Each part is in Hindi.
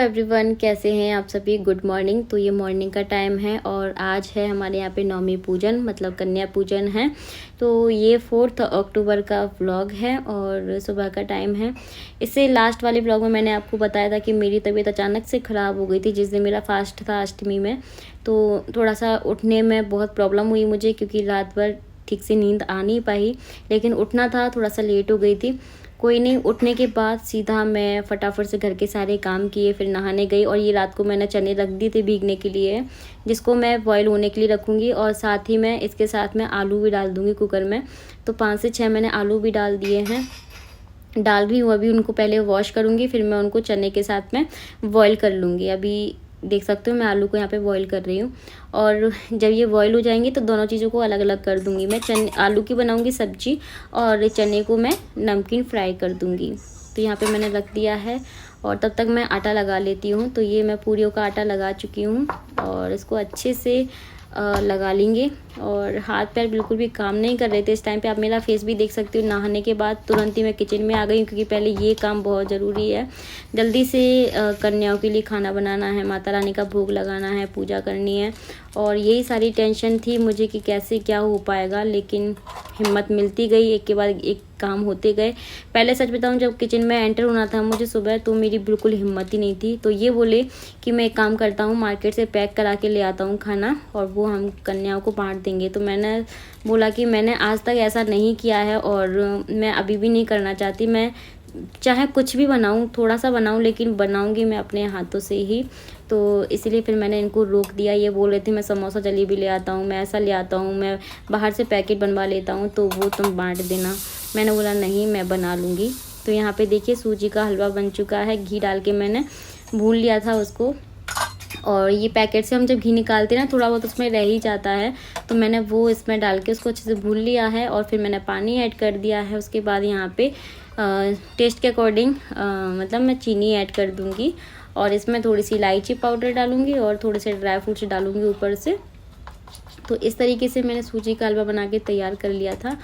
एवरीवन, कैसे हैं आप सभी। Good morning. तो ये मॉर्निंग का टाइम है और आज है हमारे यहाँ पे नवमी पूजन, मतलब कन्या पूजन है। तो ये 4 अक्टूबर का व्लॉग है और सुबह का टाइम है। इससे लास्ट वाले व्लॉग में मैंने आपको बताया था कि मेरी तबीयत अचानक से ख़राब हो गई थी जिस दिन मेरा फास्ट था अष्टमी में। तो थोड़ा सा उठने में बहुत प्रॉब्लम हुई मुझे, क्योंकि रात भर ठीक से नींद आ नहीं पाई, लेकिन उठना था, थोड़ा सा लेट हो गई थी। कोई नहीं, उठने के बाद सीधा मैं फटाफट से घर के सारे काम किए, फिर नहाने गई। और ये रात को मैंने चने रख दी थी भीगने के लिए, जिसको मैं बॉईल होने के लिए रखूँगी। और साथ ही मैं इसके साथ में आलू भी डाल दूँगी कुकर में। तो 5 से 6 मैंने आलू भी डाल दिए हैं, डाल रही हूँ अभी। उनको पहले वॉश करूँगी, फिर मैं उनको चने के साथ में बॉईल कर लूँगी। अभी देख सकते हो मैं आलू को यहाँ पे बॉईल कर रही हूँ। और जब ये बॉईल हो जाएंगी तो दोनों चीज़ों को अलग अलग कर दूँगी। मैं आलू की बनाऊँगी सब्जी और चने को मैं नमकीन फ्राई कर दूँगी। तो यहाँ पे मैंने रख दिया है और तब तक मैं आटा लगा लेती हूँ। तो ये मैं पूरियों का आटा लगा चुकी हूँ और इसको अच्छे से लगा लेंगे। और हाथ पैर बिल्कुल भी काम नहीं कर रहे थे इस टाइम पे। आप मेरा फेस भी देख सकते हो। नहाने के बाद तुरंत ही मैं किचन में आ गई हूँ, क्योंकि पहले ये काम बहुत ज़रूरी है। जल्दी से कन्याओं के लिए खाना बनाना है, माता रानी का भोग लगाना है, पूजा करनी है। और यही सारी टेंशन थी मुझे कि कैसे क्या हो पाएगा, लेकिन हिम्मत मिलती गई, एक के बाद एक काम होते गए। पहले सच बताऊं, जब किचन में एंटर होना था मुझे सुबह, तो मेरी बिल्कुल हिम्मत ही नहीं थी। तो ये बोले कि मैं एक काम करता हूँ, मार्केट से पैक करा के ले आता हूँ खाना और वो हम कन्याओं को बांट देंगे। तो मैंने बोला कि मैंने आज तक ऐसा नहीं किया है और मैं अभी भी नहीं करना चाहती। मैं चाहे कुछ भी बनाऊँ, थोड़ा सा बनाऊँ, लेकिन बनाऊँगी मैं अपने हाथों से ही। तो इसीलिए फिर मैंने इनको रोक दिया। ये बोल रहे थे मैं समोसा जलेबी ले आता हूँ, मैं ऐसा ले आता हूँ, मैं बाहर से पैकेट बनवा लेता हूँ, तो वो तुम बांट देना। मैंने बोला नहीं, मैं बना लूँगी। तो यहाँ पे देखिए सूजी का हलवा बन चुका है। घी डाल के मैंने भून लिया था उसको। और ये पैकेट से हम जब घी निकालते हैं ना, थोड़ा बहुत उसमें रह ही जाता है, तो मैंने वो इसमें डाल के उसको अच्छे से भून लिया है। और फिर मैंने पानी ऐड कर दिया है। उसके बाद यहाँ पे टेस्ट के अकॉर्डिंग मतलब मैं चीनी ऐड कर दूँगी और इसमें थोड़ी सी इलायची पाउडर डालूँगी और थोड़े से ड्राई फ्रूट्स डालूँगी ऊपर से। तो इस तरीके से मैंने सूजी का हलवा बना के तैयार कर लिया था।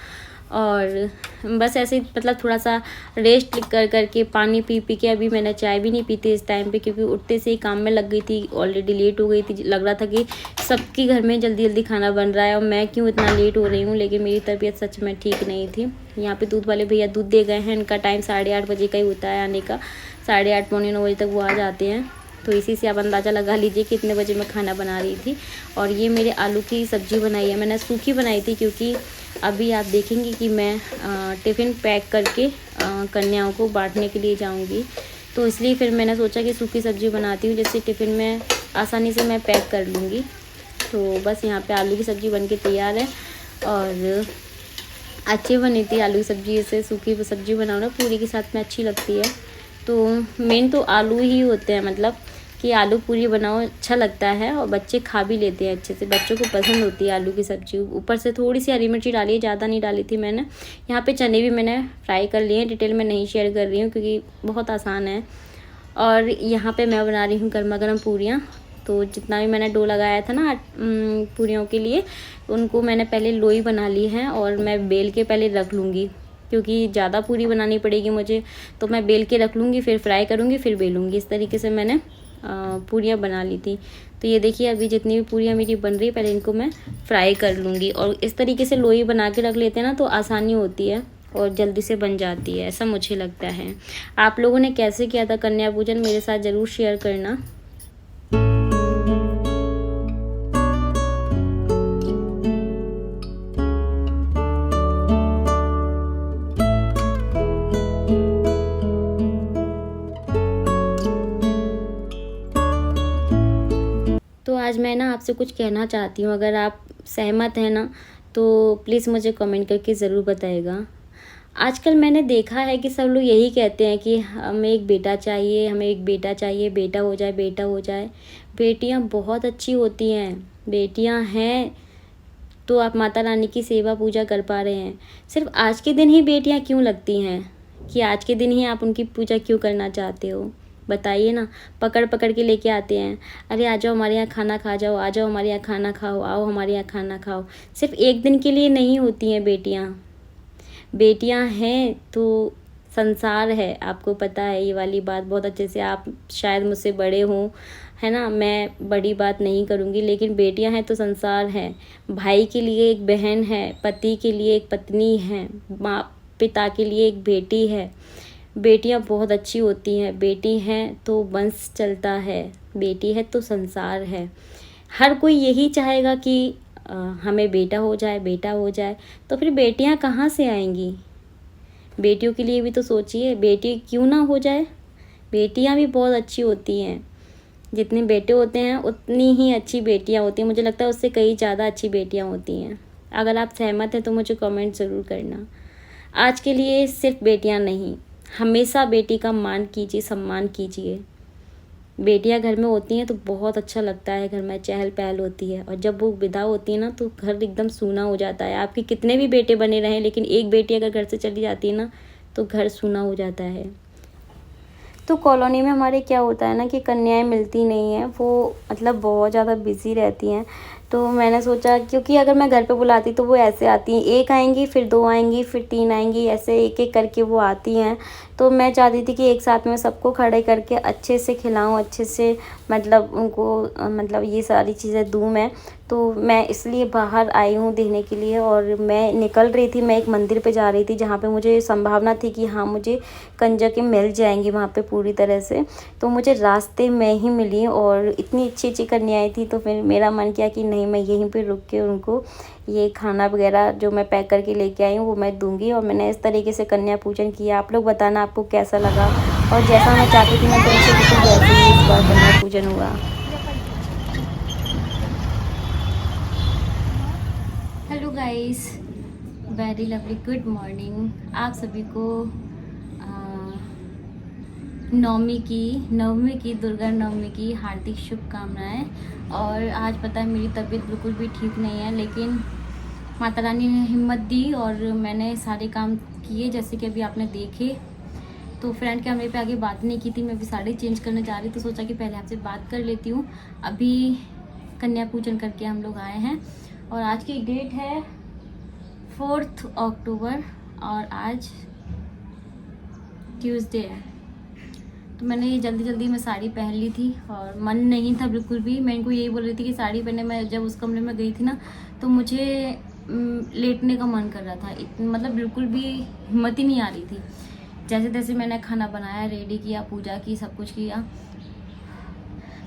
और बस ऐसे ही मतलब थोड़ा सा रेस्ट कर करके पानी पी पी के, अभी मैंने चाय भी नहीं पी थी इस टाइम पे, क्योंकि उठते से ही काम में लग गई थी। ऑलरेडी लेट हो गई थी। लग रहा था कि सबके घर में जल्दी जल्दी खाना बन रहा है और मैं क्यों इतना लेट हो रही हूँ, लेकिन मेरी तबीयत सच में ठीक नहीं थी। यहाँ पे दूध वाले भैया दूध दे गए हैं। इनका टाइम 8:30 बजे का ही होता है आने का। 8:30 पौने 9 बजे तक वो आ जाते हैं। तो इसी से आप अंदाज़ा लगा लीजिए कि कितने बजे मैं खाना बना रही थी। और ये मेरे आलू की सब्ज़ी बनाई है। मैंने सूखी बनाई थी, क्योंकि अभी आप देखेंगे कि मैं टिफ़िन पैक करके कन्याओं को बांटने के लिए जाऊंगी। तो इसलिए फिर मैंने सोचा कि सूखी सब्ज़ी बनाती हूँ, जिससे टिफ़िन में आसानी से मैं पैक कर लूँगी। तो बस यहाँ पे आलू की सब्ज़ी बन के तैयार है और अच्छी बनी थी आलू की सब्ज़ी। इससे सूखी सब्ज़ी बनाओ ना पूरी के साथ में अच्छी लगती है। तो मेन तो आलू ही होते हैं, मतलब कि आलू पूरी बनाओ अच्छा लगता है और बच्चे खा भी लेते हैं अच्छे से। बच्चों को पसंद होती है आलू की सब्ज़ी। ऊपर से थोड़ी सी हरी मिर्ची डाली है, ज़्यादा नहीं डाली थी मैंने। यहाँ पे चने भी मैंने फ्राई कर लिए हैं। डिटेल में नहीं शेयर कर रही हूँ क्योंकि बहुत आसान है। और यहाँ पे मैं बना रही हूँ गर्मा गर्म पूरियाँ। तो जितना भी मैंने डो लगाया था ना पूरियों के लिए, उनको मैंने पहले लोई बना ली है और मैं बेल के पहले रख लूँगी, क्योंकि ज़्यादा पूरी बनानी पड़ेगी मुझे। तो मैं बेल के रख लूँगी, फिर फ्राई करूँगी, फिर बेलूँगी। इस तरीके से मैंने पूरियाँ बना ली थी। तो ये देखिए अभी जितनी भी पूरियाँ मेरी बन रही है, पहले इनको मैं फ्राई कर लूँगी। और इस तरीके से लोई बना के रख लेते हैं ना, तो आसानी होती है और जल्दी से बन जाती है, ऐसा मुझे लगता है। आप लोगों ने कैसे किया था कन्या पूजन, मेरे साथ ज़रूर शेयर करना। तो आज मैं ना आपसे कुछ कहना चाहती हूँ। अगर आप सहमत हैं ना, तो प्लीज़ मुझे कमेंट करके ज़रूर बताइएगा। आजकल मैंने देखा है कि सब लोग यही कहते हैं कि हमें एक बेटा चाहिए, हमें एक बेटा चाहिए, बेटा हो जाए, बेटा हो जाए। बेटियाँ बहुत अच्छी होती हैं। बेटियाँ हैं तो आप माता रानी की सेवा पूजा कर पा रहे हैं। सिर्फ आज के दिन ही बेटियाँ क्यों लगती हैं, कि आज के दिन ही आप उनकी पूजा क्यों करना चाहते हो, बताइए ना। पकड़ पकड़ के लेके आते हैं, अरे आ जाओ हमारे यहाँ खाना खा जाओ, आ जाओ हमारे यहाँ खाना खाओ, आओ हमारे यहाँ खाना खाओ। सिर्फ एक दिन के लिए नहीं होती हैं बेटियाँ। बेटियाँ हैं तो संसार है, आपको पता है ये वाली बात बहुत अच्छे से। आप शायद मुझसे बड़े हों, है ना, मैं बड़ी बात नहीं करूँगी, लेकिन बेटियां हैं तो संसार है। भाई के लिए एक बहन है, पति के लिए एक पत्नी है, माँ पिता के लिए एक बेटी है। बेटियां बहुत अच्छी होती हैं। बेटी हैं तो वंश चलता है, बेटी है तो संसार है। हर कोई यही चाहेगा कि हमें बेटा हो जाए, बेटा हो जाए। तो फिर बेटियां कहाँ से आएंगी? बेटियों के लिए भी तो सोचिए, बेटी क्यों ना हो जाए। बेटियां भी बहुत अच्छी होती हैं। जितने बेटे होते हैं उतनी ही अच्छी बेटियां होती हैं। मुझे लगता है उससे कई ज़्यादा अच्छी बेटियां होती हैं। अगर आप सहमत हैं तो मुझे कमेंट ज़रूर करना। आज के लिए सिर्फ बेटियां नहीं, हमेशा बेटी का मान कीजिए, सम्मान कीजिए। बेटियां घर में होती हैं तो बहुत अच्छा लगता है, घर में चहल पहल होती है। और जब वो विदा होती है ना तो घर एकदम सूना हो जाता है। आपके कितने भी बेटे बने रहें, लेकिन एक बेटी अगर घर से चली जाती है ना तो घर सूना हो जाता है। तो कॉलोनी में हमारे क्या होता है ना कि कन्याएं मिलती नहीं हैं, वो मतलब बहुत ज़्यादा बिज़ी रहती हैं। तो मैंने सोचा, क्योंकि अगर मैं घर पे बुलाती तो वो ऐसे आती हैं, एक आएंगी फिर 2 आएंगी फिर 3 आएंगी, ऐसे एक एक करके वो आती हैं। तो मैं चाहती थी कि एक साथ में सबको खड़े करके अच्छे से खिलाऊं, अच्छे से मतलब उनको मतलब ये सारी चीज़ें दूं मैं। तो मैं इसलिए बाहर आई हूँ देने के लिए। और मैं निकल रही थी, मैं एक मंदिर पे जा रही थी जहाँ पे मुझे संभावना थी कि हाँ मुझे कंजकें मिल जाएंगी वहाँ पे पूरी तरह से। तो मुझे रास्ते में ही मिली और इतनी अच्छी अच्छी कन्याएं थी। तो फिर मेरा मन किया कि नहीं, मैं यहीं पे रुक के उनको ये खाना वगैरह जो मैं पैक करके लेके आई हूँ वो मैं दूंगी। और मैंने इस तरीके से कन्या पूजन किया। आप लोग बताना आपको कैसा लगा। और जैसा मैं चाहती थी मैं तुमसे बिल्कुल वैसे ही इस बार कन्या पूजन हुआ। Hello guys, very lovely good morning. आप सभी को नवमी की दुर्गा नवमी की हार्दिक शुभकामनाएं। और आज पता है मेरी तबीयत बिल्कुल भी ठीक नहीं है, लेकिन माता रानी ने हिम्मत दी और मैंने सारे काम किए जैसे कि अभी आपने देखे। तो फ्रेंड कैमरे पे आगे बात नहीं की थी, मैं अभी साड़ी चेंज करने जा रही, तो सोचा कि पहले आपसे बात कर लेती हूँ। अभी कन्या पूजन करके हम लोग आए हैं और आज की डेट है 4 अक्टूबर और आज ट्यूसडे है। तो मैंने ये जल्दी में साड़ी पहन ली थी और मन नहीं था बिल्कुल भी। मैं इनको यही बोल रही थी कि साड़ी पहने। मैं जब उस कमरे में गई थी ना तो मुझे लेटने का मन कर रहा था, मतलब बिल्कुल भी हिम्मत ही नहीं आ रही थी। जैसे तैसे मैंने खाना बनाया, रेडी किया, पूजा की, सब कुछ किया,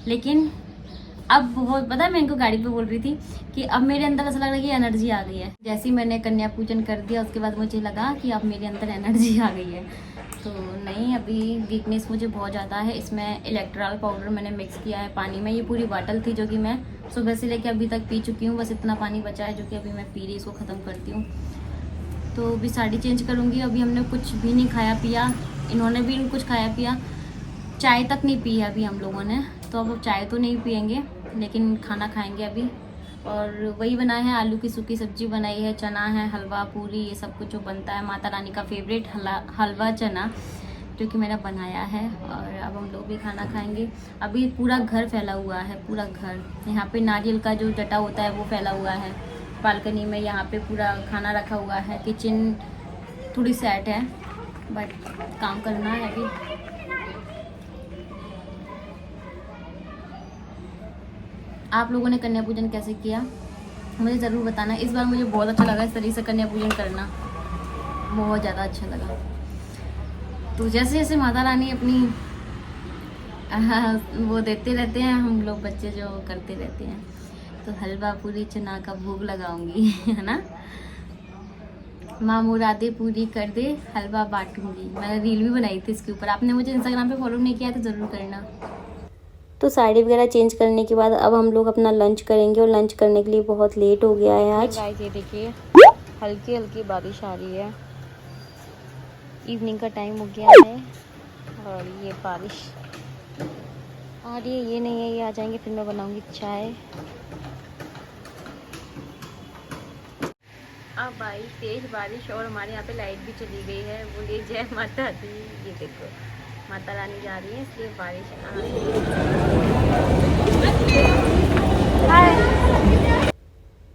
लेकिन अब बहुत पता है मैं इनको गाड़ी पे बोल रही थी कि अब मेरे अंदर ऐसा लग रहा है कि एनर्जी आ गई है। जैसे ही मैंने कन्या पूजन कर दिया उसके बाद मुझे लगा कि अब मेरे अंदर एनर्जी आ गई है। तो नहीं, अभी वीकनेस मुझे बहुत ज़्यादा है। इसमें इलेक्ट्रॉल पाउडर मैंने मिक्स किया है पानी में। ये पूरी बॉटल थी जो कि मैं सुबह से लेकर अभी तक पी चुकी हूँ। बस इतना पानी बचा है जो कि अभी मैं पी रही, इसको ख़त्म करती हूँ। तो अभी साड़ी चेंज करूँगी। अभी हमने कुछ भी नहीं खाया पिया, इन्होंने भी कुछ खाया पिया, चाय तक नहीं पी है अभी हम लोगों ने। तो अब चाय तो नहीं पियेंगे लेकिन खाना खाएंगे अभी। और वही बनाया है, आलू की सूखी सब्जी बनाई है, चना है, हलवा, पूरी, ये सब कुछ जो बनता है माता रानी का फेवरेट हलवा चना, जो कि मैंने बनाया है। और अब हम लोग भी खाना खाएंगे। अभी पूरा घर फैला हुआ है, पूरा घर। यहाँ पे नारियल का जो जटा होता है वो फैला हुआ है बालकनी में। यहाँ पे पूरा खाना रखा हुआ है। किचन थोड़ी सेट है बट काम करना है अभी। आप लोगों ने कन्या पूजन कैसे किया मुझे ज़रूर बताना। इस बार मुझे बहुत अच्छा लगा इस तरीके से कन्या पूजन करना, बहुत ज़्यादा अच्छा लगा। तो जैसे जैसे माता रानी अपनी वो देते रहते हैं, हम लोग बच्चे जो करते रहते हैं। तो हलवा पूरी चना का भोग लगाऊंगी है ना। माँ मुरादे पूरी कर दे, हलवा बांटूंगी। मैंने रील भी बनाई थी इसके ऊपर। आपने मुझे इंस्टाग्राम पे फॉलो नहीं किया तो ज़रूर करना। तो साड़ी वगैरह चेंज करने के बाद अब हम लोग अपना लंच करेंगे और लंच करने के लिए बहुत लेट हो गया है आज। ये देखिए हल्की हल्की बारिश आ रही है, इवनिंग का टाइम हो गया है और ये बारिश आ रही है। ये नहीं है, ये आ जाएंगे फिर मैं बनाऊंगी चाय। अब आई तेज बारिश और हमारे यहाँ पे लाइट भी चली गई है। बोलिए जय माता दी। ये देखो माता रानी जा रही है इसलिए बारिश आ रही है।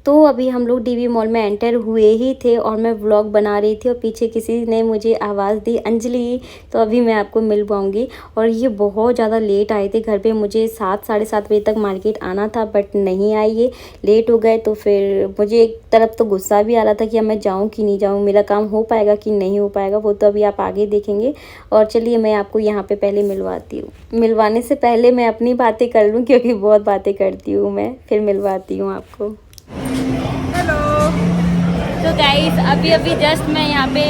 तो अभी हम लोग डीवी मॉल में एंटर हुए ही थे और मैं व्लॉग बना रही थी और पीछे किसी ने मुझे आवाज़ दी, अंजलि। तो अभी मैं आपको मिल पाऊँगी। और ये बहुत ज़्यादा लेट आए थे घर पे, मुझे 7 साढ़े 7 बजे तक मार्केट आना था बट नहीं आई, ये लेट हो गए। तो फिर मुझे एक तरफ तो गुस्सा भी आ रहा था कि अब मैं जाऊँ कि नहीं जाऊँ, मेरा काम हो पाएगा कि नहीं हो पाएगा, वो तो अभी आप आगे देखेंगे। और चलिए मैं आपको यहाँ पर पहले मिलवाती हूँ। मिलवाने से पहले मैं अपनी बातें कर लूँ क्योंकि बहुत बातें करती हूँ मैं, फिर मिलवाती हूँ आपको। हेलो। तो गाइस अभी जस्ट मैं यहाँ पे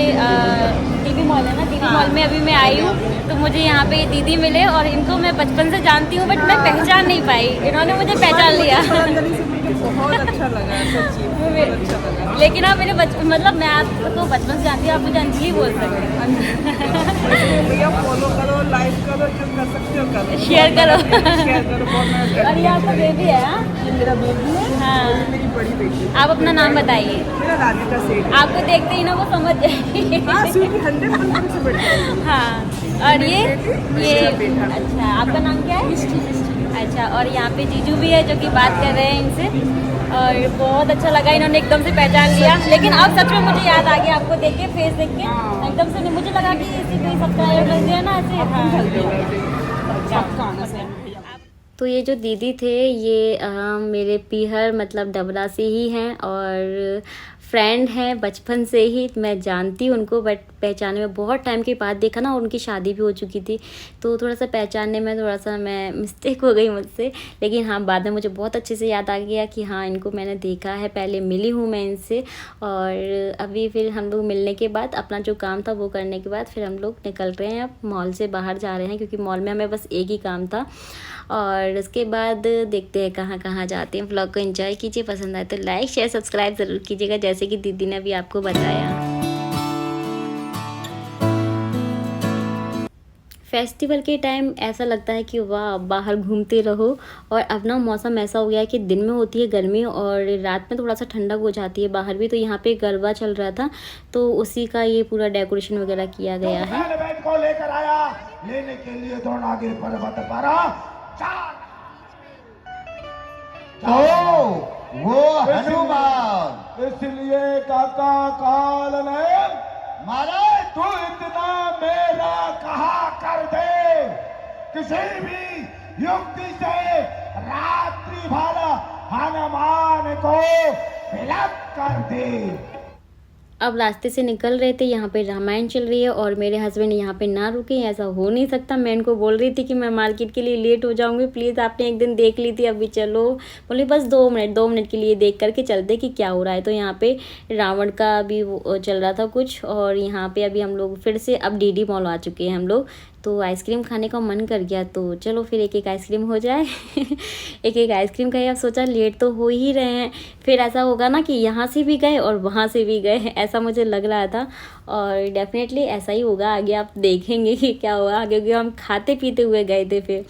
डीवी मॉल है ना, डीवी मॉल में अभी मैं आई हूँ। तो मुझे यहाँ पे दीदी मिले और इनको मैं बचपन से जानती हूँ बट मैं पहचान नहीं पाई, इन्होंने मुझे पहचान लिया। अंजलि से मिलके बहुत अच्छा लगा, सच्ची बहुत अच्छा लगा। लेकिन आप मेरे मतलब मैं आपको बचपन से जानती हूँ, आप मुझे अंजलि बोल सकते हैं। अंजलि भैया फॉलो करो, लाइक करो, जो कर सकते हो करो, शेयर करो। शेयर करो, बहुत मेहनत और ये आपका बेबी है? ये मेरा बेबी है। हाँ, ये मेरी बड़ी बेटी है। आप अपना नाम बताइए। मेरा राधिका सेठ। आपको देखते ही ना वो समझ जाएगी। हाँ, स्वीटी 100% से बढ़ जाएगी। हाँ, और ये बेटा। अच्छा, आपका नाम क्या है? अच्छा, और यहाँ पे जीजू भी है जो कि बात कर रहे हैं इनसे। और बहुत अच्छा लगा, इन्होंने एकदम से पहचान लिया। लेकिन अब सच में मुझे याद आ गया आपको देख के, फेस देख के एकदम से मुझे लगा कि इसी कोई सब्सक्राइबर लग गया ना ऐसे। तो ये जो दीदी थे ये मेरे पीहर मतलब डबरा से ही हैं और फ्रेंड हैं बचपन से ही, मैं जानती हूँ उनको बट पहचानने में बहुत टाइम के बाद देखा ना, और उनकी शादी भी हो चुकी थी तो थोड़ा सा पहचानने में थोड़ा सा मैं मिस्टेक हो गई मुझसे। लेकिन हाँ, बाद में मुझे बहुत अच्छे से याद आ गया कि हाँ इनको मैंने देखा है, पहले मिली हूँ मैं इनसे। और अभी फिर हम लोग मिलने के बाद अपना जो काम था वो करने के बाद फिर हम लोग निकल रहे हैं, अब मॉल से बाहर जा रहे हैं क्योंकि मॉल में हमें बस एक ही काम था। और उसके बाद देखते हैं कहाँ कहाँ जाते हैं। व्लॉग को एंजॉय कीजिए, पसंद आए तो लाइक शेयर सब्सक्राइब ज़रूर कीजिएगा जैसे कि दीदी ने अभी आपको बताया। फेस्टिवल के टाइम ऐसा लगता है कि वाह बाहर घूमते रहो। और अब ना मौसम ऐसा हो गया है कि दिन में होती है गर्मी और रात में थोड़ा सा ठंडक हो जाती है बाहर भी। तो यहाँ पे गरबा चल रहा था तो उसी का ये पूरा डेकोरेशन वगैरह किया गया है। को लेकर आया लेने के लिए दौड़ आगे पर्वत पर तो वो हनुमान, इसलिए काका काल ने मारा तू इतना मेरा कहा कर दे, किसी भी युक्ति से रात्रि भर हनुमान को विलक कर दे। अब रास्ते से निकल रहे थे, यहाँ पे रामायण चल रही है और मेरे हस्बैंड यहाँ पे ना रुके, ऐसा हो नहीं सकता। मैं इनको बोल रही थी कि मैं मार्केट के लिए लेट हो जाऊँगी, प्लीज़ आपने एक दिन देख ली थी अभी चलो। बोले बस 2 मिनट के लिए देख करके चलते कि क्या हो रहा है। तो यहाँ पे रावण का अभी चल रहा था कुछ, और यहाँ पे अभी हम लोग फिर से अब डीडी मॉल आ चुके हैं हम लोग। तो आइसक्रीम खाने का मन कर गया तो चलो फिर एक एक आइसक्रीम हो जाए। एक एक आइसक्रीम खाई। अब सोचा लेट तो हो ही रहे हैं, फिर ऐसा होगा ना कि यहाँ से भी गए और वहाँ से भी गए, ऐसा मुझे लग रहा था। और डेफिनेटली ऐसा ही होगा, आगे आप देखेंगे कि क्या हुआ, क्योंकि हम खाते पीते हुए गए थे फिर।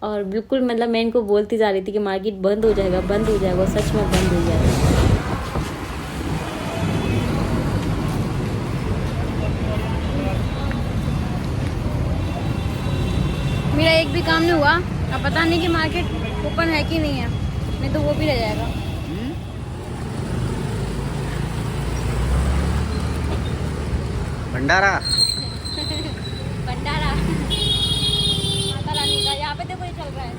और बिल्कुल मतलब मैं इनको बोलती जा रही थी कि मार्केट बंद हो जाएगा बंद हो जाएगा, सच में बंद हो जाएगा। मेरा एक भी काम नहीं हुआ, अब पता नहीं कि मार्केट ओपन है कि नहीं है, नहीं तो वो भी रह जाएगा। भंडारा भंडारा माता रानी का यहाँ पे देखो ये चल रहा है।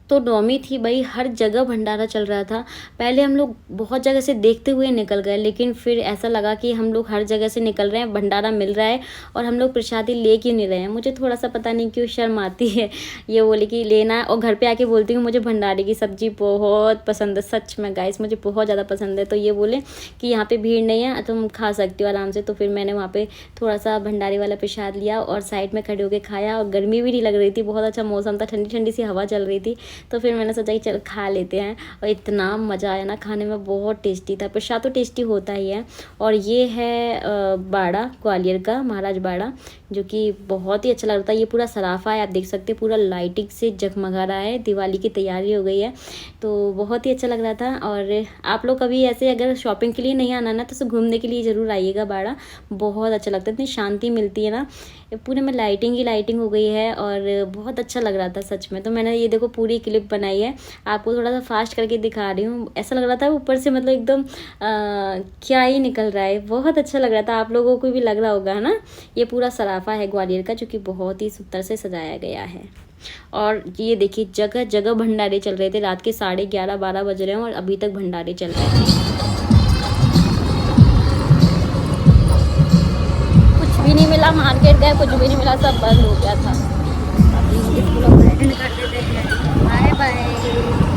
तो नौमी थी भाई, हर जगह भंडारा चल रहा था। पहले हम लोग बहुत जगह से देखते हुए निकल गए, लेकिन फिर ऐसा लगा कि हम लोग हर जगह से निकल रहे हैं, भंडारा मिल रहा है और हम लोग प्रसादी ले क्यों नहीं रहे हैं। मुझे थोड़ा सा पता नहीं क्यों शर्म आती है, ये बोले कि लेना है और घर पे आके बोलती हूँ मुझे भंडारे की सब्ज़ी बहुत पसंद है। सच में गाइस मुझे बहुत ज़्यादा पसंद है। तो ये बोले कि यहाँ पर भीड़ नहीं है तुम खा सकती हो आराम से। तो फिर मैंने वहाँ पर थोड़ा सा भंडारे वाला प्रसाद लिया और साइड में खड़े होकर खाया। और गर्मी भी नहीं लग रही थी, बहुत अच्छा मौसम था, ठंडी ठंडी सी हवा चल रही थी। तो फिर मैंने सोचा कि चल खा लेते हैं। और इतना मज़ा आया ना खाने में, बहुत टेस्टी था। प्रसाद तो टेस्टी होता ही है। और ये है बाड़ा, ग्वालियर का महाराज बाड़ा, जो कि बहुत ही अच्छा लग रहा था। ये पूरा सराफा है, आप देख सकते हैं, पूरा लाइटिंग से जगमगा रहा है, दिवाली की तैयारी हो गई है। तो बहुत ही अच्छा लग रहा था। और आप लोग कभी ऐसे अगर शॉपिंग के लिए नहीं आना ना तो घूमने के लिए ज़रूर आइएगा बाड़ा, बहुत अच्छा लगता है, इतनी शांति मिलती है ना। पूरे में लाइटिंग ही लाइटिंग हो गई है और बहुत अच्छा लग रहा था सच में। तो मैंने ये देखो पूरी क्लिप बनाई है, आपको थोड़ा सा फास्ट करके दिखा रही हूँ। ऐसा लग रहा था ऊपर से मतलब एकदम क्या ही निकल रहा है, बहुत अच्छा लग रहा था। आप लोगों को भी लग रहा होगा है ना। ये पूरा सराफा है ग्वालियर का, जो कि बहुत ही सुंदर से सजाया गया है। और ये देखिए जगह जगह भंडारे चल रहे थे। रात के 11:30-12 बज रहे हैं और अभी तक भंडारे चल रहे थे। कुछ भी नहीं मिला, मार्केट गए कुछ भी नहीं मिला, सब बंद हो गया था। अभी इसको एंड कर देते हैं। Bye bye.